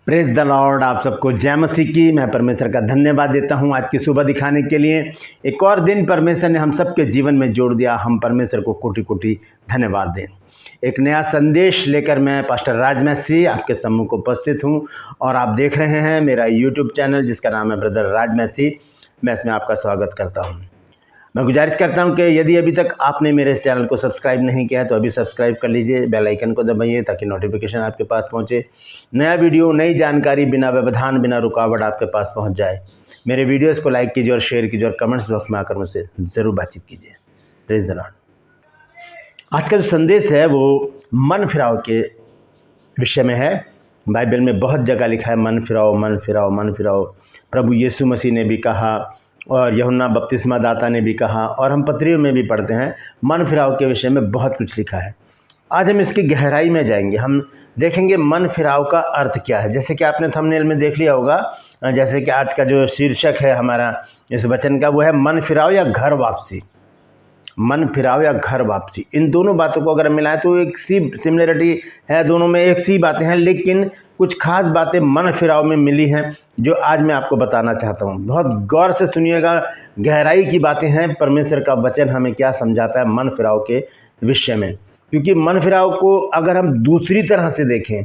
Praise the Lord. आप सबको जय मसीह की। मैं परमेश्वर का धन्यवाद देता हूं आज की सुबह दिखाने के लिए। एक और दिन परमेश्वर ने हम सबके जीवन में जोड़ दिया। हम परमेश्वर को कोटि कोटि धन्यवाद दें। एक नया संदेश लेकर मैं पास्टर राज मैसी आपके सम्मुख को उपस्थित हूं और आप देख रहे हैं मेरा यूट्यूब चैनल जिसका नाम है ब्रदर राज मैसी। मैं इसमें आपका स्वागत करता हूँ। मैं गुजारिश करता हूं कि यदि अभी तक आपने मेरे चैनल को सब्सक्राइब नहीं किया है तो अभी सब्सक्राइब कर लीजिए, बेल आइकन को दबाइए ताकि नोटिफिकेशन आपके पास पहुंचे। नया वीडियो, नई जानकारी बिना व्यवधान, बिना रुकावट आपके पास पहुंच जाए। मेरे वीडियोस को लाइक कीजिए और शेयर कीजिए और कमेंट्स बॉक्स में आकर मुझसे ज़रूर बातचीत कीजिए। Praise the Lord. आज का जो संदेश है वो मन फिराव के विषय में है। बाइबल में बहुत जगह लिखा है मन फिराओ, मन फिराओ, मन फिराओ। प्रभु यीशु मसीह ने भी कहा और यूहन्ना बपतिस्मा दाता ने भी कहा और हम पत्रियों में भी पढ़ते हैं। मन फिराव के विषय में बहुत कुछ लिखा है। आज हम इसकी गहराई में जाएंगे। हम देखेंगे मन फिराव का अर्थ क्या है। जैसे कि आपने थंबनेल में देख लिया होगा, जैसे कि आज का जो शीर्षक है हमारा इस वचन का वो है मन फिराव या घर वापसी। मन फिराव या घर वापसी, इन दोनों बातों को अगर मिलाएं तो एक सी सिमिलरिटी है, दोनों में एक सी बातें हैं, लेकिन कुछ खास बातें मन फिराव में मिली हैं जो आज मैं आपको बताना चाहता हूं। बहुत गौर से सुनिएगा, गहराई की बातें हैं। परमेश्वर का वचन हमें क्या समझाता है मन फिराव के विषय में, क्योंकि मन फिराव को अगर हम दूसरी तरह से देखें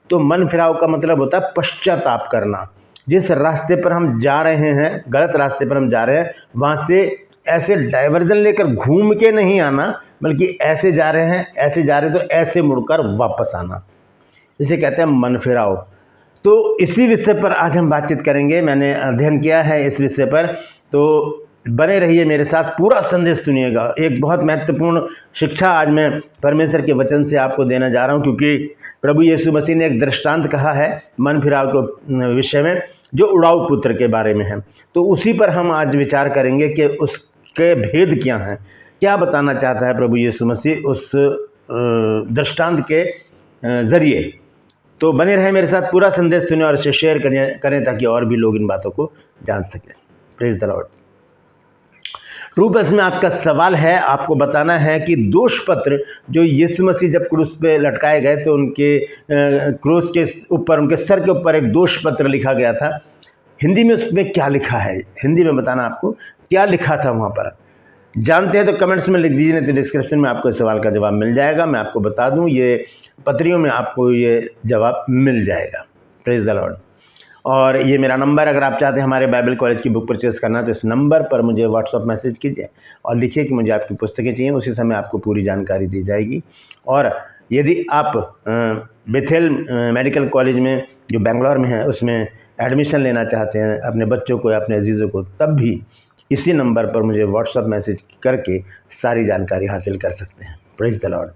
तो मन फिराव का मतलब होता है पश्चाताप करना। जिस रास्ते पर हम जा रहे हैं, गलत रास्ते पर हम जा रहे हैं, वहाँ से ऐसे डाइवर्जन लेकर घूम के नहीं आना, बल्कि ऐसे जा रहे हैं, ऐसे जा रहे तो ऐसे मुड़कर वापस आना, इसे कहते हैं मन फिराव। तो इसी विषय पर आज हम बातचीत करेंगे। मैंने अध्ययन किया है इस विषय पर, तो बने रहिए मेरे साथ, पूरा संदेश सुनिएगा। एक बहुत महत्वपूर्ण शिक्षा आज मैं परमेश्वर के वचन से आपको देना जा रहा हूँ, क्योंकि प्रभु यीशु मसीह ने एक दृष्टांत कहा है मन फिराव के विषय में जो उड़ाऊ पुत्र के बारे में है। तो उसी पर हम आज विचार करेंगे कि उसके भेद क्या हैं, क्या बताना चाहता है प्रभु यीशु मसीह उस दृष्टांत के ज़रिए। तो बने रहे मेरे साथ, पूरा संदेश सुने और इसे शेयर करें ताकि और भी लोग इन बातों को जान सकें। Praise the Lord. रूप में आज का सवाल है, आपको बताना है कि दोष पत्र जो यीशु मसीह जब क्रूस पे लटकाए गए तो उनके क्रूस के ऊपर, उनके सर के ऊपर एक दोष पत्र लिखा गया था। हिंदी में उसमें क्या लिखा है, हिंदी में बताना आपको क्या लिखा था वहाँ पर। जानते हैं तो कमेंट्स में लिख दीजिए, नहीं तो डिस्क्रिप्शन में आपको इस सवाल का जवाब मिल जाएगा। मैं आपको बता दूं, ये पत्रियों में आपको ये जवाब मिल जाएगा। Praise the Lord. और ये मेरा नंबर, अगर आप चाहते हैं हमारे बाइबल कॉलेज की बुक परचेज़ करना तो इस नंबर पर मुझे व्हाट्सअप मैसेज कीजिए और लिखिए कि मुझे आपकी पुस्तकें चाहिए। उसी समय आपको पूरी जानकारी दी जाएगी। और यदि आप बेथेल मेडिकल कॉलेज में जो बेंगलोर में है उसमें एडमिशन लेना चाहते हैं अपने बच्चों को या अपने अजीज़ों को, तब भी इसी नंबर पर मुझे व्हाट्सअप मैसेज करके सारी जानकारी हासिल कर सकते हैं। Praise the Lord.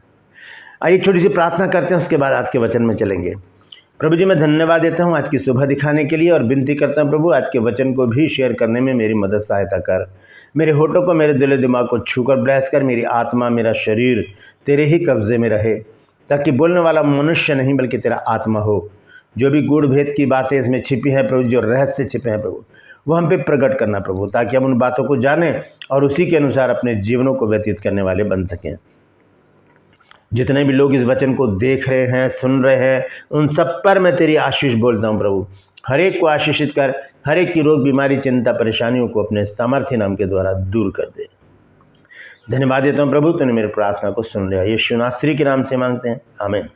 आइए छोटी सी प्रार्थना करते हैं, उसके बाद आज के वचन में चलेंगे। प्रभु जी, मैं धन्यवाद देता हूँ आज की सुबह दिखाने के लिए और विनती करता हूँ प्रभु आज के वचन को भी शेयर करने में मेरी मदद सहायता कर। मेरे होठों को, मेरे दिल दिमाग को छूकर ब्लेस कर। मेरी आत्मा, मेरा शरीर तेरे ही कब्जे में रहे, ताकि बोलने वाला मनुष्य नहीं बल्कि तेरा आत्मा हो। जो भी गूढ़ भेद की बातें इसमें छिपी हैं प्रभु, जो रहस्य छिपे हैं प्रभु, वो हम पे प्रकट करना प्रभु, ताकि हम उन बातों को जानें और उसी के अनुसार अपने जीवनों को व्यतीत करने वाले बन सकें। जितने भी लोग इस वचन को देख रहे हैं, सुन रहे हैं, उन सब पर मैं तेरी आशीष बोलता हूँ प्रभु। हर एक को आशीषित कर, हर एक की रोग, बीमारी, चिंता, परेशानियों को अपने सामर्थ्य नाम के द्वारा दूर कर दे। धन्यवाद देता हूँ प्रभु, तूने मेरी प्रार्थना को सुन लिया। यीशु नासरी के नाम से मांगते हैं, आमीन।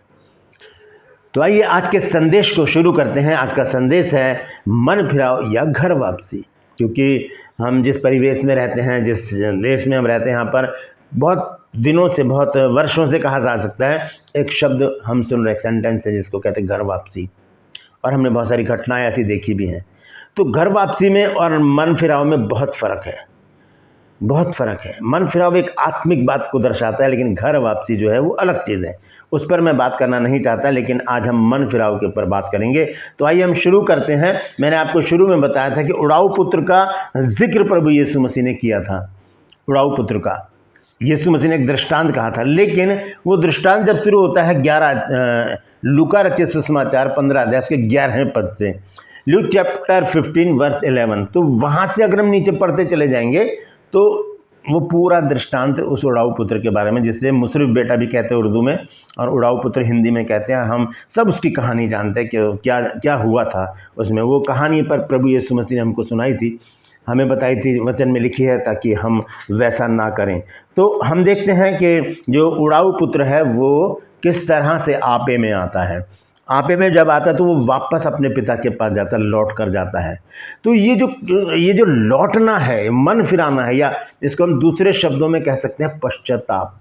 तो आइए आज के संदेश को शुरू करते हैं। आज का संदेश है मन फिराव या घर वापसी। क्योंकि हम जिस परिवेश में रहते हैं, जिस देश में हम रहते हैं, यहाँ पर बहुत दिनों से, बहुत वर्षों से कहा जा सकता है, एक शब्द हम सुन रहे, एक सेंटेंस है जिसको कहते हैं घर वापसी। और हमने बहुत सारी घटनाएं ऐसी देखी भी हैं। तो घर वापसी में और मन फिराव में बहुत फ़र्क है, बहुत फ़र्क है। मन फिराव एक आत्मिक बात को दर्शाता है, लेकिन घर वापसी जो है वो अलग चीज़ है। उस पर मैं बात करना नहीं चाहता, लेकिन आज हम मन फिराव के ऊपर बात करेंगे। तो आइए हम शुरू करते हैं। मैंने आपको शुरू में बताया था कि उड़ाऊ पुत्र का जिक्र प्रभु यीशु मसीह ने किया था। उड़ाऊ पुत्र का यीशु मसीह ने एक दृष्टांत कहा था, लेकिन वो दृष्टांत जब शुरू होता है 11 लूका रचित सुसमाचार 15 अध्याय के 11वें पद से, लूक चैप्टर 15 वर्स 11, तो वहाँ से अगर हम नीचे पढ़ते चले जाएंगे तो वो पूरा दृष्टांत उस उड़ाऊ पुत्र के बारे में, जिसे मुसरिफ बेटा भी कहते हैं उर्दू में और उड़ाऊ पुत्र हिंदी में कहते हैं। हम सब उसकी कहानी जानते हैं कि क्या क्या हुआ था उसमें। वो कहानी पर प्रभु यीशु मसीह ने हमको सुनाई थी, हमें बताई थी, वचन में लिखी है, ताकि हम वैसा ना करें। तो हम देखते हैं कि जो उड़ाऊ पुत्र है वो किस तरह से आपे में आता है। आपे में जब आता है तो वो वापस अपने पिता के पास जाता है, लौट कर जाता है। तो ये जो लौटना है, मन फिराना है, या इसको हम दूसरे शब्दों में कह सकते हैं पश्चाताप।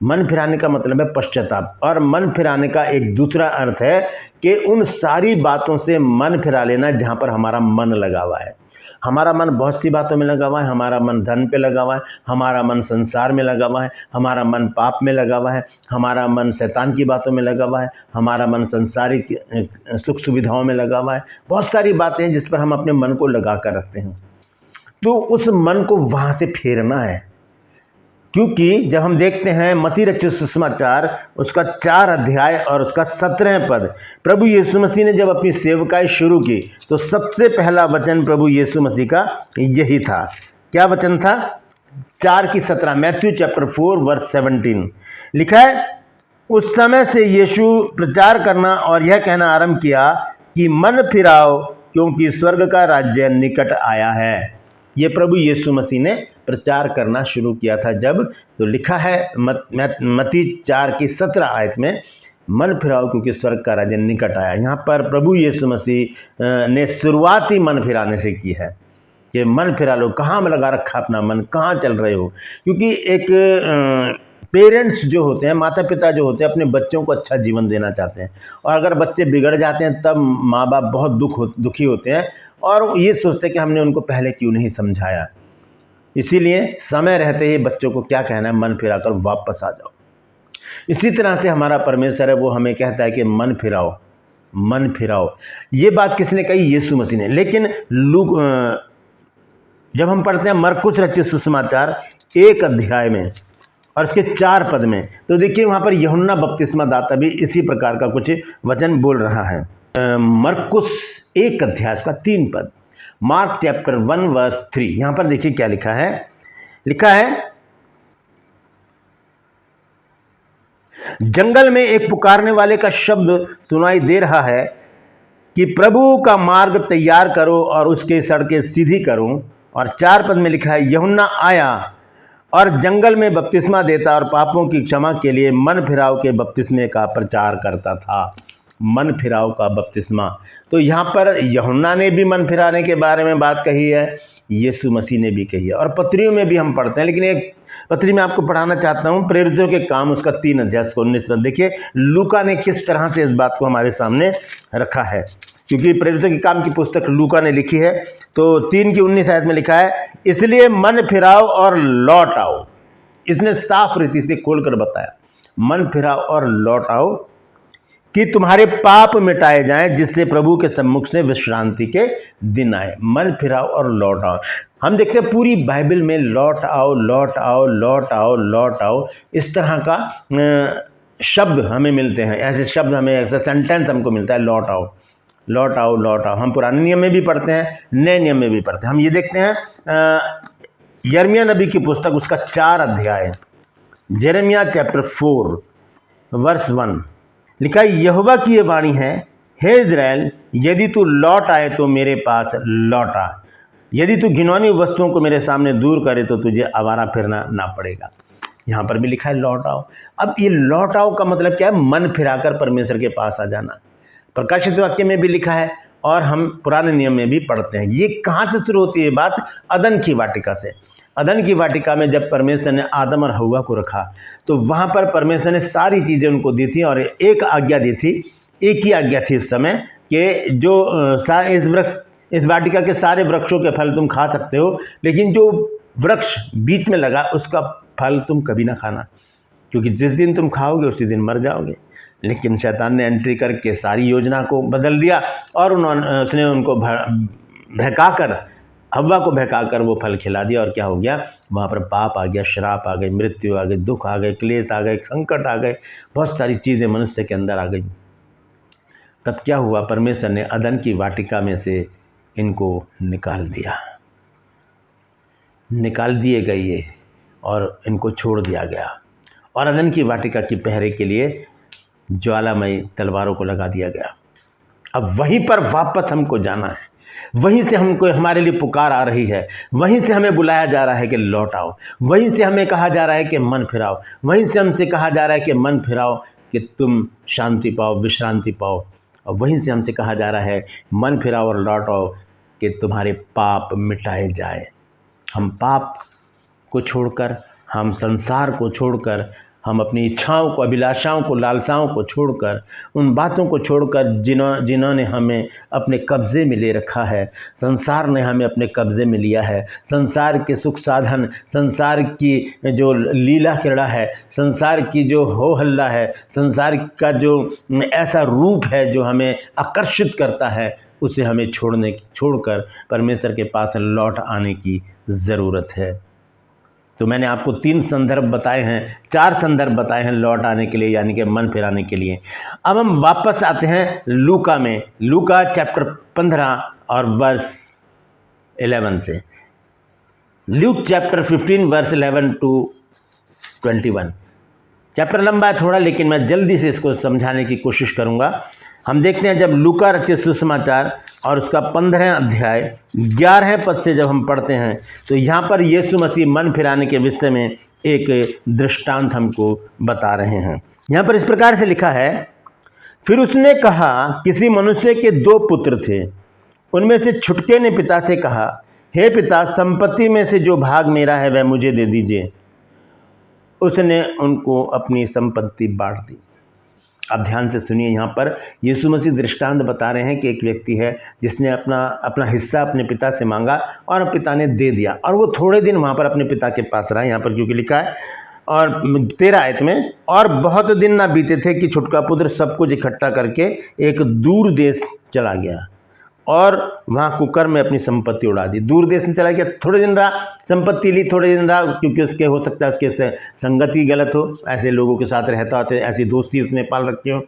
मन फिराने का मतलब है पश्चाताप। और मन फिराने का एक दूसरा अर्थ है कि उन सारी बातों से मन फिरा लेना जहाँ पर हमारा मन लगा हुआ है। हमारा मन बहुत सी बातों में लगा हुआ है। हमारा मन धन पे लगा हुआ है, हमारा मन संसार में लगा हुआ है, हमारा मन पाप में लगा हुआ है, हमारा मन शैतान की बातों में लगा हुआ है, हमारा मन संसारिक सुख सुविधाओं में लगा हुआ है। बहुत सारी बातें हैं जिस पर हम अपने मन को लगा कर रखते हैं। तो उस मन को वहाँ से फेरना है, क्योंकि जब हम देखते हैं मत्ती रचित सुसमाचार उसका 4 अध्याय और उसका 17 पद, प्रभु यीशु मसीह ने जब अपनी सेवकाई शुरू की तो सबसे पहला वचन प्रभु यीशु मसीह का यही था। क्या वचन था? 4 की 17, मैथ्यू चैप्टर 4 वर्स 17 लिखा है, उस समय से यीशु प्रचार करना और यह कहना आरंभ किया कि मन फिराओ, क्योंकि स्वर्ग का राज्य निकट आया है। ये प्रभु यीशु मसीह ने प्रचार करना शुरू किया था जब, तो लिखा है मत्ती 4 की 17 आयत में, मन फिराओ क्योंकि स्वर्ग का राज्य निकट आया। यहाँ पर प्रभु यीशु मसीह ने शुरुआत ही मन फिराने से की है कि मन फिरा लो। कहाँ में लगा रखा अपना मन, कहाँ चल रहे हो? क्योंकि एक पेरेंट्स जो होते हैं, माता पिता जो होते हैं, अपने बच्चों को अच्छा जीवन देना चाहते हैं, और अगर बच्चे बिगड़ जाते हैं तब माँ बाप बहुत दुखी होते हैं और ये सोचते हैं कि हमने उनको पहले क्यों नहीं समझाया। इसीलिए समय रहते ही बच्चों को क्या कहना है, मन फिरा कर वापस आ जाओ। इसी तरह से हमारा परमेश्वर है, वो हमें कहता है कि मन फिराओ, मन फिराओ। ये बात किसने कही? यीशु मसीह ने। लेकिन जब हम पढ़ते हैं मरकुस रचित सुसमाचार 1 अध्याय में और उसके 4 पद में, तो देखिए वहाँ पर यूहन्ना बपतिस्मा दाता भी इसी प्रकार का कुछ वचन बोल रहा है। मरकुस 1 अध्याय का 3 पद, मार्क चैप्टर 1 वर्स 3, यहाँ पर देखिए क्या लिखा है। लिखा है, जंगल में एक पुकारने वाले का शब्द सुनाई दे रहा है कि प्रभु का मार्ग तैयार करो और उसके सड़कें सीधी करो। और 4 पद में लिखा है, यूहन्ना आया और जंगल में बपतिस्मा देता और पापों की क्षमा के लिए मन फिराव के बपतिस्मे का प्रचार करता था। मन फिराव का बपतिस्मा। तो यहाँ पर यूहन्ना ने भी मन फिराने के बारे में बात कही है, यीशु मसीह ने भी कही है, और पत्रियों में भी हम पढ़ते हैं। लेकिन एक पत्री में आपको पढ़ाना चाहता हूँ, प्रेरितों के काम उसका 3 अध्याय 19 पद। देखिए लूका ने किस तरह से इस बात को हमारे सामने रखा है, क्योंकि प्रेरितों के काम की पुस्तक लूका ने लिखी है। तो 3 की 19 आयत में लिखा है, इसलिए मन फिराओ और लौट आओ। इसने साफ रीति से खोलकर बताया, मन फिराओ और लौट आओ कि तुम्हारे पाप मिटाए जाएं, जिससे प्रभु के सम्मुख से विश्रांति के दिन आए। मन फिराओ और लौट आओ। हम देखते हैं पूरी बाइबल में लौट आओ, लौट आओ, लौट आओ, लौट आओ, इस तरह का शब्द हमें मिलते हैं। ऐसे शब्द हमें, ऐसा सेंटेंस हमको मिलता है, लौट आओ, लौट आओ, लौट आओ। हम पुराने नियम में भी पढ़ते हैं, नए नियम में भी पढ़ते हैं। हम ये देखते हैं यिर्मयाह नबी की पुस्तक उसका 4 अध्याय, यिर्मयाह चैप्टर 4 वर्स 1 लिखा है, यहोवा की ये वाणी है, हे इज़राइल, यदि तू लौट आए तो मेरे पास लौट आ। यदि तू घिनौनी वस्तुओं को मेरे सामने दूर करे तो तुझे आवारा फिरना ना पड़ेगा। यहाँ पर भी लिखा है लौट आओ। अब ये लौट आओ का मतलब क्या है? मन फिराकर परमेश्वर के पास आ जाना। प्रकाशित वाक्य में भी लिखा है और हम पुराने नियम में भी पढ़ते हैं। ये कहाँ से शुरू होती है बात? अदन की वाटिका से। अदन की वाटिका में जब परमेश्वर ने आदम और हव्वा को रखा तो वहाँ पर परमेश्वर ने सारी चीज़ें उनको दी थी और एक आज्ञा दी थी, एक ही आज्ञा थी उस समय कि जो इस वाटिका के सारे वृक्षों के फल तुम खा सकते हो, लेकिन जो वृक्ष बीच में लगा उसका फल तुम कभी ना खाना, क्योंकि जिस दिन तुम खाओगे उसी दिन मर जाओगे। लेकिन शैतान ने एंट्री करके सारी योजना को बदल दिया और उसने उनको बहकाकर, हव्वा को बहकाकर वो फल खिला दिया। और क्या हो गया? वहाँ पर पाप आ गया, श्राप आ गई, मृत्यु आ गई, दुख आ गए, क्लेश आ गए, संकट आ गए, बहुत सारी चीज़ें मनुष्य के अंदर आ गई। तब क्या हुआ? परमेश्वर ने अदन की वाटिका में से इनको निकाल दिया। निकाल दिए गए ये और इनको छोड़ दिया गया और अदन की वाटिका की पहरे के लिए ज्वालामयी तलवारों को लगा दिया गया। अब वहीं पर वापस हमको जाना है, वहीं से हमको हमारे लिए पुकार आ रही है, वहीं से हमें बुलाया जा रहा है कि लौट आओ, वहीं से हमें कहा जा रहा है कि मन फिराओ, वहीं से हमसे कहा जा रहा है कि मन फिराओ कि तुम शांति पाओ, विश्रांति पाओ, और वहीं से हमसे कहा जा रहा है मन फिराओ और लौट आओ कि तुम्हारे पाप मिटाए जाए। हम पाप को छोड़कर, हम संसार को छोड़कर, हम अपनी इच्छाओं को, अभिलाषाओं को, लालसाओं को छोड़कर, उन बातों को छोड़कर जिन्होंने हमें अपने कब्ज़े में ले रखा है, संसार ने हमें अपने कब्ज़े में लिया है, संसार के सुख साधन, संसार की जो लीला क्रीड़ा है, संसार की जो हो हल्ला है, संसार का जो ऐसा रूप है जो हमें आकर्षित करता है, उसे हमें छोड़कर परमेश्वर के पास लौट आने की ज़रूरत है। तो मैंने आपको 3 संदर्भ बताए हैं, 4 संदर्भ बताए हैं लौट आने के लिए, यानी कि मन फिराने के लिए। अब हम वापस आते हैं लूका में, लूका चैप्टर 15 और वर्स 11 से। Luke chapter 15 verse 11 to 21। Chapter लंबा है थोड़ा, लेकिन मैं जल्दी से इसको समझाने की कोशिश करूंगा। हम देखते हैं जब लूका रचित सुसमाचार और उसका 15 अध्याय 11 पद से जब हम पढ़ते हैं तो यहाँ पर यीशु मसीह मन फिराने के विषय में एक दृष्टांत हमको बता रहे हैं। यहाँ पर इस प्रकार से लिखा है, फिर उसने कहा, किसी मनुष्य के 2 पुत्र थे। उनमें से छुटके ने पिता से कहा, हे पिता, संपत्ति में से जो भाग मेरा है वह मुझे दे दीजिए। उसने उनको अपनी संपत्ति बांट दी। अब ध्यान से सुनिए, यहाँ पर यीशु मसीह दृष्टांत बता रहे हैं कि एक व्यक्ति है जिसने अपना हिस्सा अपने पिता से मांगा और पिता ने दे दिया, और वो थोड़े दिन वहाँ पर अपने पिता के पास रहा। यहाँ पर क्योंकि लिखा है और 13 आयत में, और बहुत दिन ना बीते थे कि छुटका पुत्र सब कुछ इकट्ठा करके एक दूर देश चला गया और वहाँ कुकर में अपनी संपत्ति उड़ा दी। दूर देश में चला गया, थोड़े दिन रहा, संपत्ति ली, थोड़े दिन रहा, क्योंकि उसके हो सकता है उसके संगति गलत हो, ऐसे लोगों के साथ रहता होते, ऐसी दोस्ती उसने पाल रखी हो,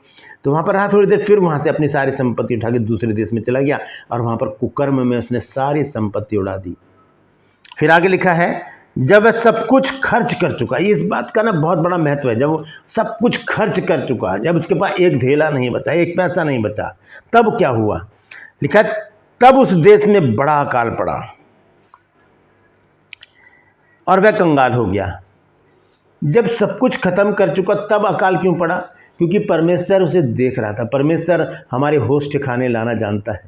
तो वहाँ पर रहा थोड़ी देर, फिर वहाँ से अपनी सारी संपत्ति उठा के दूसरे देश में चला गया और वहाँ पर कुकर में उसने सारी संपत्ति उड़ा दी। फिर आगे लिखा है, जब वह सब कुछ खर्च कर चुका, इस बात का ना बहुत बड़ा महत्व है, जब वो सब कुछ खर्च कर चुका, जब उसके पास एक धेला नहीं बचा, एक पैसा नहीं बचा, तब क्या हुआ? लिखा है, तब उस देश में बड़ा अकाल पड़ा और वह कंगाल हो गया। जब सब कुछ खत्म कर चुका तब अकाल क्यों पड़ा? क्योंकि परमेश्वर उसे देख रहा था। परमेश्वर हमारे होश ठिकाने लाना जानता है।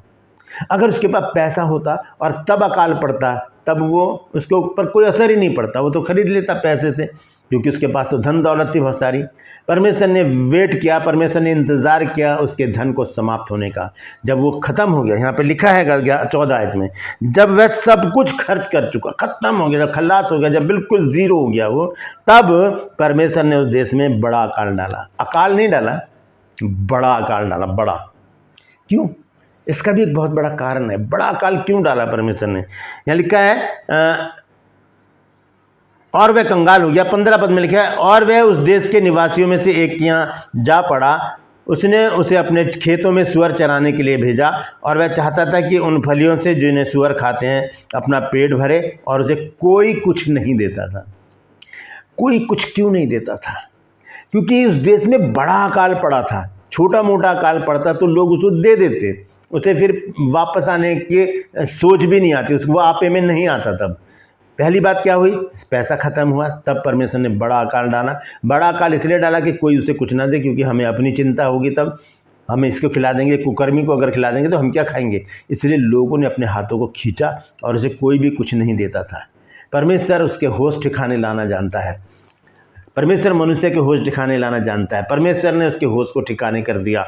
अगर उसके पास पैसा होता और तब अकाल पड़ता, तब वो उसके ऊपर कोई असर ही नहीं पड़ता, वो तो खरीद लेता पैसे से, क्योंकि उसके पास तो धन दौलत थी बहुत सारी। परमेश्वर ने वेट किया, परमेश्वर ने इंतज़ार किया उसके धन को समाप्त होने का। जब वो ख़त्म हो गया, यहाँ पे लिखा है 14 आयत में, जब वह सब कुछ खर्च कर चुका, ख़त्म हो गया, जब खल्लास हो गया, जब बिल्कुल ज़ीरो हो गया वो, तब परमेश्वर ने उस देश में बड़ा अकाल डाला। अकाल नहीं डाला, बड़ा अकाल डाला। बड़ा क्यों? इसका भी एक बहुत बड़ा कारण है। बड़ा अकाल क्यों डाला परमेश्वर ने? यहाँ लिखा है और वह कंगाल हो गया। 15 पद में लिखा है, और वह उस देश के निवासियों में से एक के यहाँ जा पड़ा। उसने उसे अपने खेतों में सूअर चराने के लिए भेजा और वह चाहता था कि उन फलियों से जिन्हें सूअर खाते हैं अपना पेट भरे, और उसे कोई कुछ नहीं देता था। कोई कुछ क्यों नहीं देता था? क्योंकि उस देश में बड़ा अकाल पड़ा था। छोटा मोटा अकाल पड़ता तो लोग उसको दे देते, उसे फिर वापस आने की सोच भी नहीं आती, उसको आपे में नहीं आता। तब पहली बात क्या हुई? पैसा ख़त्म हुआ, तब परमेश्वर ने बड़ा अकाल डाला। बड़ा अकाल इसलिए डाला कि कोई उसे कुछ ना दे, क्योंकि हमें अपनी चिंता होगी, तब हम इसको खिला देंगे, कुकर्मी को अगर खिला देंगे तो हम क्या खाएंगे। इसलिए लोगों ने अपने हाथों को खींचा और उसे कोई भी कुछ नहीं देता था। परमेश्वर उसके होश ठिकाने लाना जानता है। परमेश्वर मनुष्य के होश ठिकाने लाना जानता है। परमेश्वर ने उसके होश को ठिकाने कर दिया।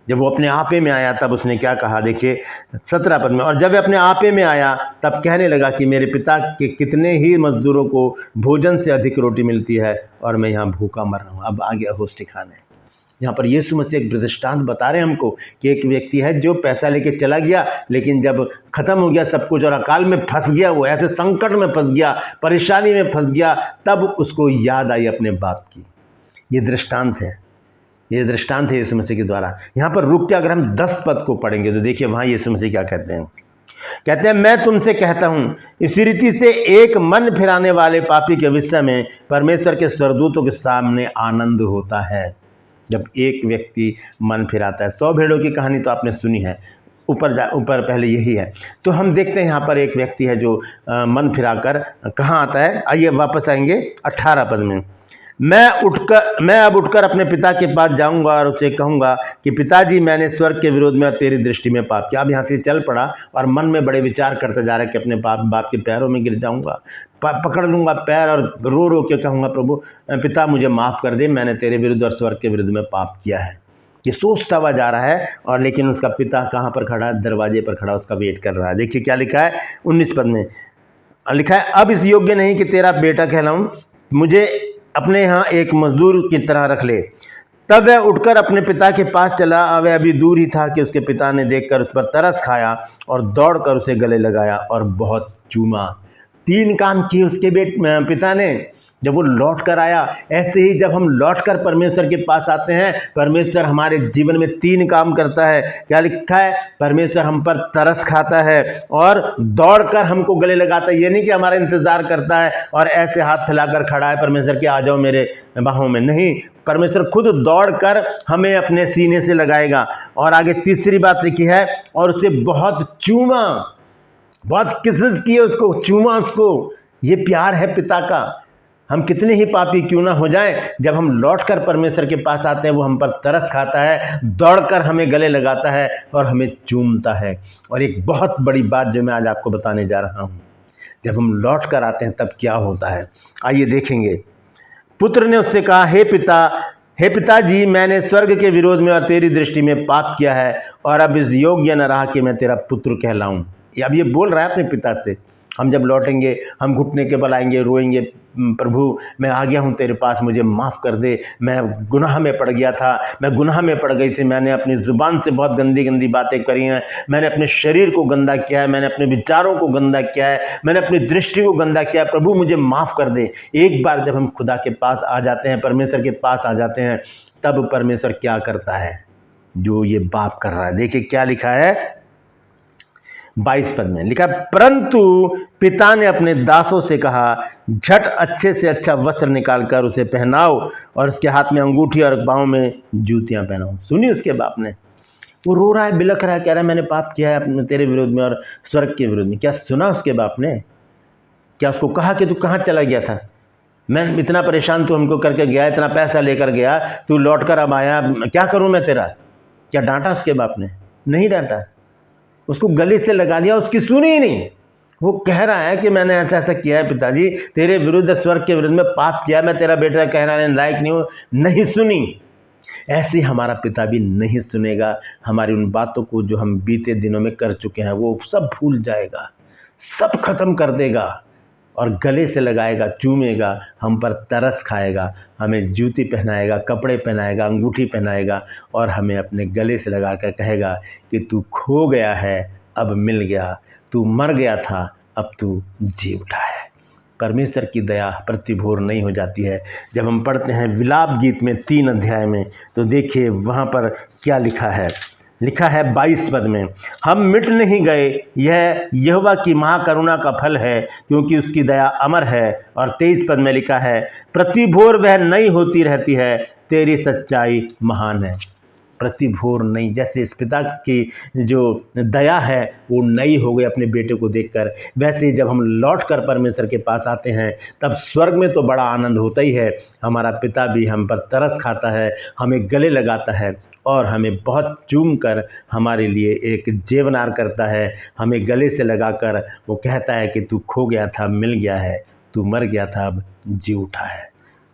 जब वो अपने आपे में आया तब उसने क्या कहा? देखिए 17 पद में, और जब वह अपने आपे में आया तब कहने लगा कि मेरे पिता के कितने ही मजदूरों को भोजन से अधिक रोटी मिलती है और मैं यहाँ भूखा मर रहा हूँ। अब आ गया होश ठिकाने। यहाँ पर यीशु मसीह एक दृष्टांत बता रहे हैं हमको कि एक व्यक्ति है जो पैसा लेके चला गया, लेकिन जब ख़त्म हो गया सब कुछ और अकाल में फंस गया, वो ऐसे संकट में फंस गया, परेशानी में फंस गया, तब उसको याद आई अपने बाप की। ये दृष्टांत है, ये दृष्टांत है यीशु मसीह के द्वारा। यहाँ पर रुक के अगर हम 10 पद को पढ़ेंगे तो देखिए वहाँ यीशु मसीह क्या कहते हैं। कहते हैं मैं तुमसे कहता हूँ इसी रीति से एक मन फिराने वाले पापी के विषय में परमेश्वर के स्वर्गदूतों के सामने आनंद होता है। जब एक व्यक्ति मन फिराता है, 100 भेड़ों की कहानी तो आपने सुनी है, ऊपर पहले यही है। तो हम देखते हैं यहाँ पर एक व्यक्ति है जो मन फिराकर कहाँ आता है। आइए वापस आएंगे 18 पद में। मैं अब उठकर अपने पिता के पास जाऊंगा और उसे कहूंगा कि पिताजी मैंने स्वर्ग के विरोध में और तेरी दृष्टि में पाप किया। अब यहाँ से चल पड़ा और मन में बड़े विचार करता जा रहा है कि अपने बाप के पैरों में गिर जाऊंगा, पकड़ लूंगा पैर और रो रो के कहूँगा प्रभु पिता मुझे माफ़ कर दे, मैंने तेरे विरुद्ध और स्वर्ग के विरुद्ध में पाप किया है। ये सोचता हुआ जा रहा है और लेकिन उसका पिता कहाँ पर खड़ा है? दरवाजे पर खड़ा उसका वेट कर रहा है। देखिए क्या लिखा है 19 पद में लिखा है, अब इस योग्य नहीं कि तेरा बेटा कहलाऊं, मुझे अपने यहाँ एक मजदूर की तरह रख ले। तब वह उठकर अपने पिता के पास चला। वह अभी दूर ही था कि उसके पिता ने देखकर उस पर तरस खाया और दौड़कर उसे गले लगाया और बहुत चूमा। 3 काम किए उसके पिता ने जब वो लौट कर आया। ऐसे ही जब हम लौट कर परमेश्वर के पास आते हैं, परमेश्वर हमारे जीवन में 3 काम करता है। क्या लिखा है? परमेश्वर हम पर तरस खाता है और दौड़कर हमको गले लगाता है। ये नहीं कि हमारा इंतजार करता है और ऐसे हाथ फैलाकर खड़ा है परमेश्वर के आ जाओ मेरे बाहों में, नहीं, परमेश्वर खुद दौड़कर हमें अपने सीने से लगाएगा। और आगे तीसरी बात लिखी है, और उसे बहुत चूमा, बहुत किस्स किए उसको, चूमा उसको। ये प्यार है पिता का। हम कितने ही पापी क्यों ना हो जाएं, जब हम लौटकर परमेश्वर के पास आते हैं वो हम पर तरस खाता है, दौड़कर हमें गले लगाता है और हमें चूमता है। और एक बहुत बड़ी बात जो मैं आज आपको बताने जा रहा हूँ, जब हम लौट कर आते हैं तब क्या होता है, आइए देखेंगे। पुत्र ने उससे कहा, हे पिताजी मैंने स्वर्ग के विरोध में और तेरी दृष्टि में पाप किया है और अब इस योग्य न रहा कि मैं तेरा पुत्र कहलाऊं। अब ये बोल रहा है अपने पिता से। हम जब लौटेंगे हम घुटने के बल आएंगे, रोएंगे, प्रभु मैं आ गया हूँ तेरे पास, मुझे माफ़ कर दे, मैं गुनाह में पड़ गया था, मैं गुनाह में पड़ गई थी, मैंने अपनी ज़ुबान से बहुत गंदी गंदी बातें करी हैं, मैंने अपने शरीर को गंदा किया है, मैंने अपने विचारों को गंदा किया है, मैंने अपनी दृष्टि को गंदा किया है, प्रभु मुझे माफ़ कर दे। एक बार जब हम खुदा के पास आ जाते हैं, परमेश्वर के पास आ जाते हैं, तब परमेश्वर क्या करता है? जो ये बाप कर रहा है। देखिए क्या लिखा है 22 पद में लिखा, परंतु पिता ने अपने दासों से कहा, झट अच्छे से अच्छा वस्त्र निकालकर उसे पहनाओ और उसके हाथ में अंगूठी और पाँव में जूतियां पहनाओ। सुनी उसके बाप ने, वो रो रहा है, बिलख रहा है, कह रहा है मैंने पाप किया है अपने तेरे विरोध में और स्वर्ग के विरोध में। क्या सुना उसके बाप ने? क्या उसको कहा कि तू कहाँ चला गया था? मैं इतना परेशान तू हमको करके गया, इतना पैसा लेकर गया, तू लौट कर अब आया, क्या करूँ मैं तेरा? क्या डांटा उसके बाप ने? नहीं डांटा, उसको गले से लगा लिया, उसकी सुनी ही नहीं। वो कह रहा है कि मैंने ऐसा ऐसा किया है पिताजी, तेरे विरुद्ध स्वर्ग के विरुद्ध में पाप किया, मैं तेरा बेटा कहने लायक नहीं हूँ। नहीं सुनी। ऐसे हमारा पिता भी नहीं सुनेगा। हमारी उन बातों को जो हम बीते दिनों में कर चुके हैं वो सब भूल जाएगा, सब खत्म कर देगा और गले से लगाएगा, चूमेगा, हम पर तरस खाएगा, हमें जूती पहनाएगा, कपड़े पहनाएगा, अंगूठी पहनाएगा और हमें अपने गले से लगा कर कहेगा कि तू खो गया है अब मिल गया, तू मर गया था अब तू जी उठा है। परमेश्वर की दया प्रतिभोर नहीं हो जाती है। जब हम पढ़ते हैं विलाप गीत में 3 अध्याय में, तो देखिए वहाँ पर क्या लिखा है। लिखा है 22 पद में, हम मिट नहीं गए, यह यहोवा की महाकरुणा का फल है क्योंकि उसकी दया अमर है। और 23 पद में लिखा है, प्रतिभोर वह नई होती रहती है, तेरी सच्चाई महान है। प्रतिभोर नई, जैसे इस पिता की जो दया है वो नई हो गई अपने बेटे को देखकर, वैसे ही जब हम लौट कर परमेश्वर के पास आते हैं तब स्वर्ग में तो बड़ा आनंद होता ही है। हमारा पिता भी हम पर तरस खाता है, हमें गले लगाता है और हमें बहुत चूम कर हमारे लिए एक जेवनार करता है, हमें गले से लगाकर वो कहता है कि तू खो गया था मिल गया है, तू मर गया था अब जी उठा है।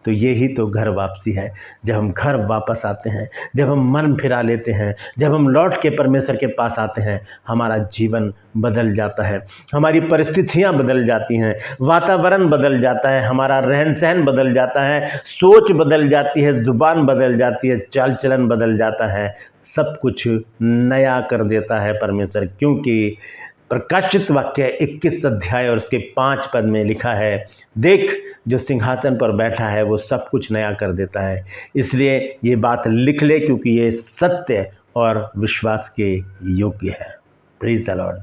तो ये ही तो घर वापसी है। जब हम घर वापस आते हैं, जब हम मन फिरा लेते हैं, जब हम लौट के परमेश्वर के पास आते हैं, हमारा जीवन बदल जाता है, हमारी परिस्थितियां बदल जाती हैं, वातावरण बदल जाता है, हमारा रहन सहन बदल जाता है, सोच बदल जाती है, जुबान बदल जाती है, चाल चलन बदल जाता है, सब कुछ नया कर देता है परमेश्वर। क्योंकि प्रकाशित वाक्य 21 अध्याय और उसके 5 पद में लिखा है, देख जो सिंहासन पर बैठा है वो सब कुछ नया कर देता है। इसलिए ये बात लिख ले क्योंकि ये सत्य और विश्वास के योग्य है। Praise the Lord.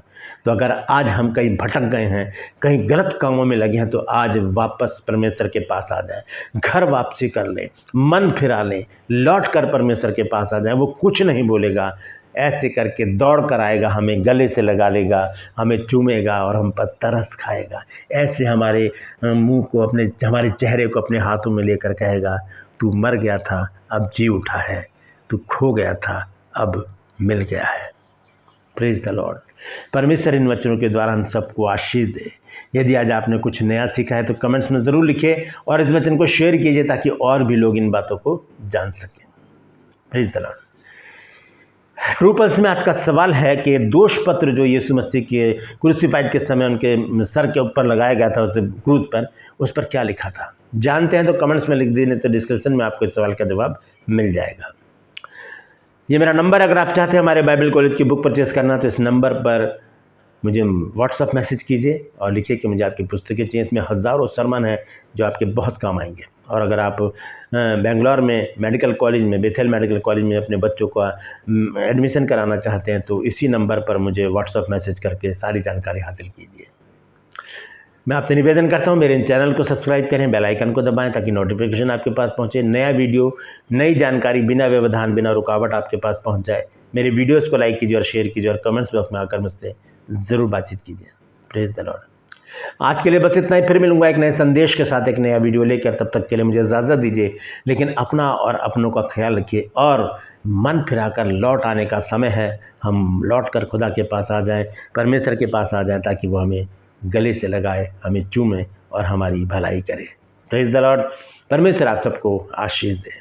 तो अगर आज हम कहीं भटक गए हैं, कहीं गलत कामों में लगे हैं, तो आज वापस परमेश्वर के पास आ जाए, घर वापसी कर लें, मन फिरा लें, लौट कर परमेश्वर के पास आ जाए। वो कुछ नहीं बोलेगा, ऐसे करके दौड़ कर आएगा, हमें गले से लगा लेगा, हमें चूमेगा और हम पर तरस खाएगा। ऐसे हमारे मुंह को, हमारे चेहरे को अपने हाथों में लेकर कहेगा, तू मर गया था, अब जी उठा है, तू खो गया था, अब मिल गया है। Praise the Lord. परमेश्वर इन वचनों के द्वारा हम सबको आशीष दे। यदि आज आपने कुछ नया सीखा है तो कमेंट्स में ज़रूर लिखिए और इस वचन को शेयर कीजिए ताकि और भी लोग इन बातों को जान सकें। Praise the Lord. True pulse में आज का सवाल है कि दोष पत्र जो यीशु मसीह के क्रूसिफाइड के समय उनके सर के ऊपर लगाया गया था, उस क्रूज पर, उस पर क्या लिखा था? जानते हैं तो कमेंट्स में लिख दीजिए, तो डिस्क्रिप्शन में आपको इस सवाल का जवाब मिल जाएगा। ये मेरा नंबर, अगर आप चाहते हैं हमारे बाइबल कॉलेज की बुक परचेज़ करना तो इस नंबर पर मुझे व्हाट्सअप मैसेज कीजिए और लिखिए कि मुझे आपकी पुस्तकें चाहिए। इसमें हज़ारों सरमन हैं जो आपके बहुत काम आएंगे। और अगर आप बेंगलोर में मेडिकल कॉलेज में, बेथेल मेडिकल कॉलेज में अपने बच्चों का एडमिशन कराना चाहते हैं तो इसी नंबर पर मुझे व्हाट्सअप मैसेज करके सारी जानकारी हासिल कीजिए। मैं आपसे निवेदन करता हूं, मेरे इन चैनल को सब्सक्राइब करें, बेल आइकन को दबाएं ताकि नोटिफिकेशन आपके पास पहुंचे, नया वीडियो, नई जानकारी बिना व्यवधान, बिना रुकावट आपके पास पहुंच जाए। मेरे वीडियोस को लाइक कीजिए और शेयर कीजिए और कमेंट्स बॉक्स में आकर मुझसे ज़रूर बातचीत कीजिए। Praise the Lord. आज के लिए बस इतना ही। फिर मिलूंगा एक नए संदेश के साथ, एक नया वीडियो लेकर। तब तक के लिए मुझे इजाज़त दीजिए, लेकिन अपना और अपनों का ख्याल रखिए और मन फिराकर लौट आने का समय है। हम लौट कर खुदा के पास आ जाएं, परमेश्वर के पास आ जाएं ताकि वो हमें गले से लगाए, हमें चूमे और हमारी भलाई करे। Praise the Lord. परमेश्वर आप सबको आशीष दे।